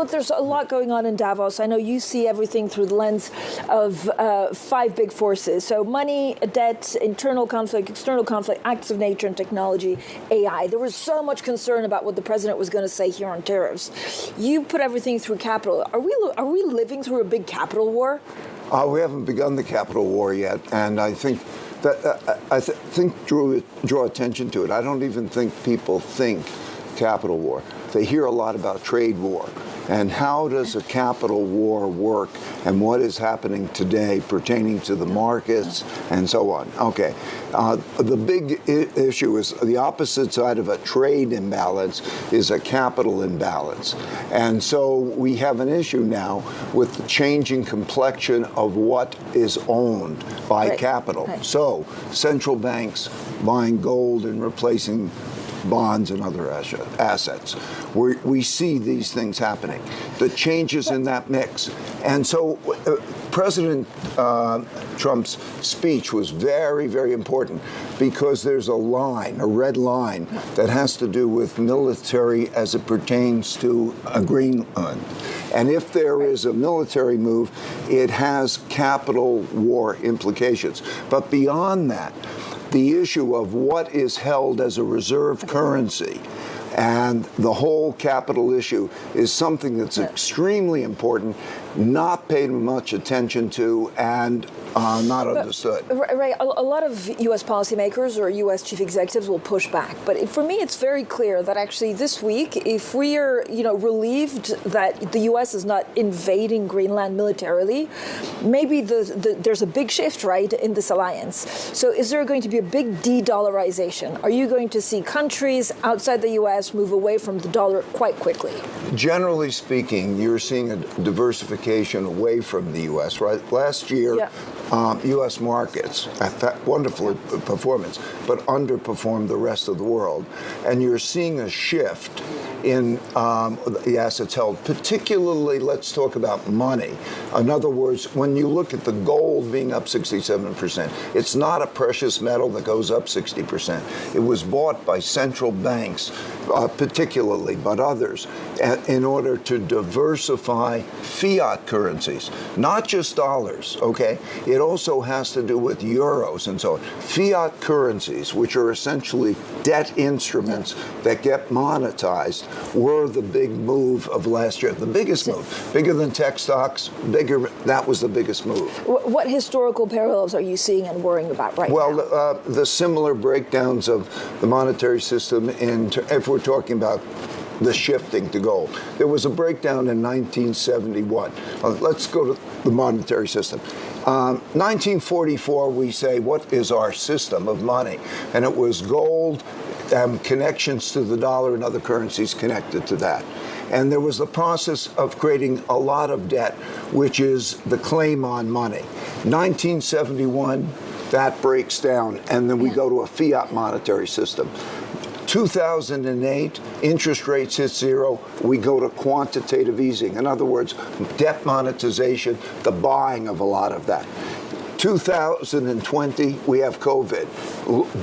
look, there's a lot going on in Davos. I know you see everything through the lens of 5 big forces. So money, debt, internal conflict, external conflict, acts of nature and technology, AI. There was so much concern about what the president was going to say here on tariffs. You put everything through capital. Are we living through a big capital war? We haven't begun the capital war yet, and I think that draw attention to it. I don't even think people think capital war. They hear a lot about trade war. And how does a capital war work, and what is happening today pertaining to the markets and so on? Okay. The big issue is the opposite side of a trade imbalance is a capital imbalance. And so we have an issue now with the changing complexion of what is owned by capital. Right. So central banks buying gold and replacing bonds and other assets. We see these things happening. The changes in that mix. And so President Trump's speech was very, very important because there's a red line that has to do with military as it pertains to Greenland. And if there is a military move, it has capital war implications. But beyond that, the issue of what is held as a reserve currency and the whole capital issue is something that's extremely important, not paid much attention to, and not understood. Ray, a lot of U.S. policymakers or U.S. chief executives will push back. But for me, it's very clear that actually this week, if we are, relieved that the U.S. is not invading Greenland militarily, maybe there's a big shift, right, in this alliance. So is there going to be a big de-dollarization? Are you going to see countries outside the U.S. move away from the dollar quite quickly? Generally speaking, you're seeing a diversification away from the U.S., right? Last year, U.S. markets, wonderful performance, but underperformed the rest of the world. And you're seeing a shift in the assets held, particularly, let's talk about money. In other words, when you look at the gold being up 67%, it's not a precious metal that goes up 60%. It was bought by central banks, particularly, but others, in order to diversify fiat currencies, not just dollars, okay? It also has to do with euros and so on. Fiat currencies, which are essentially debt instruments that get monetized, were the big move of last year. The biggest move, bigger than tech stocks, that was the biggest move. What historical parallels are you seeing and worrying about right now? Well, the similar breakdowns of the monetary system, if we're talking about the shifting to gold. There was a breakdown in 1971. Let's go to the monetary system. 1944, we say, what is our system of money? And it was gold, connections to the dollar and other currencies connected to that. And there was the process of creating a lot of debt, which is the claim on money. 1971, that breaks down, and then we go to a fiat monetary system. 2008, interest rates hit zero. We go to quantitative easing. In other words, debt monetization, the buying of a lot of that. 2020, we have COVID.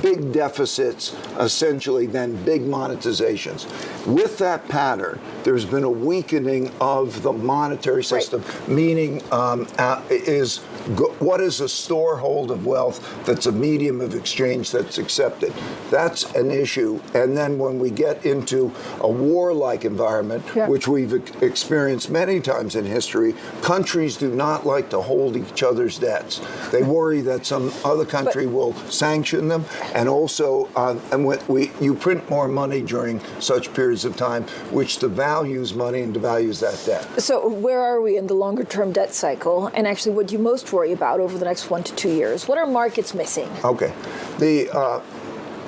Big deficits, essentially, then big monetizations. With that pattern, there's been a weakening of the monetary system, meaning what is a storehold of wealth that's a medium of exchange that's accepted? That's an issue. And then when we get into a warlike environment, which we've experienced many times in history, countries do not like to hold each other's debts. They worry that some other country will sanction them, and also, you print more money during such periods of time, which devalues money and devalues that debt. So where are we in the longer-term debt cycle? And actually, what do you most worry about over the next 1 to 2 years? What are markets missing? Okay.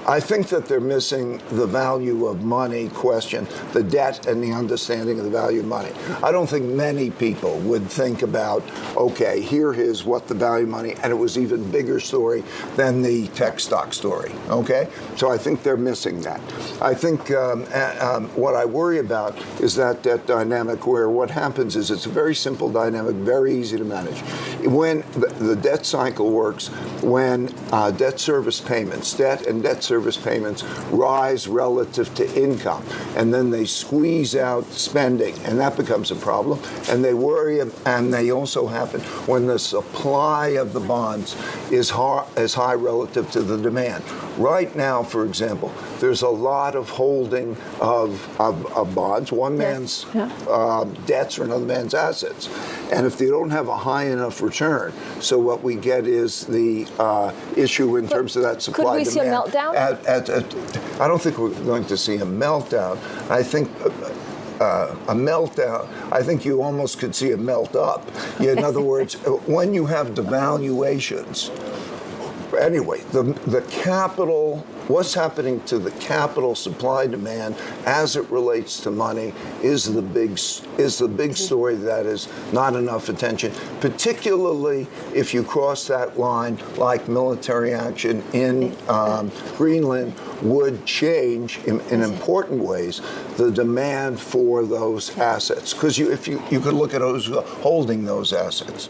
I think that they're missing the value of money question, the debt and the understanding of the value of money. I don't think many people would think about, okay, here is what the value of money, and it was even bigger story than the tech stock story, okay? So I think they're missing that. I think what I worry about is that dynamic where what happens is it's a very simple dynamic, very easy to manage. When the debt cycle works, when debt service payments, debt and debt service payments rise relative to income, and then they squeeze out spending, and that becomes a problem. And they worry, and they also happen when the supply of the bonds is high relative to the demand. Right now, for example, there's a lot of holding of bonds, one man's debts or another man's assets. And if they don't have a high enough return, so what we get is the issue in terms of that supply demand. Could we see a meltdown? I don't think we're going to see a meltdown. I think a meltdown, I think you almost could see a melt up. In other words, when you have devaluations, anyway, the capital, what's happening to the capital supply demand as it relates to money is the big story that is not enough attention, particularly if you cross that line like military action in Greenland would change in important ways the demand for those assets. Because if you could look at who's holding those assets.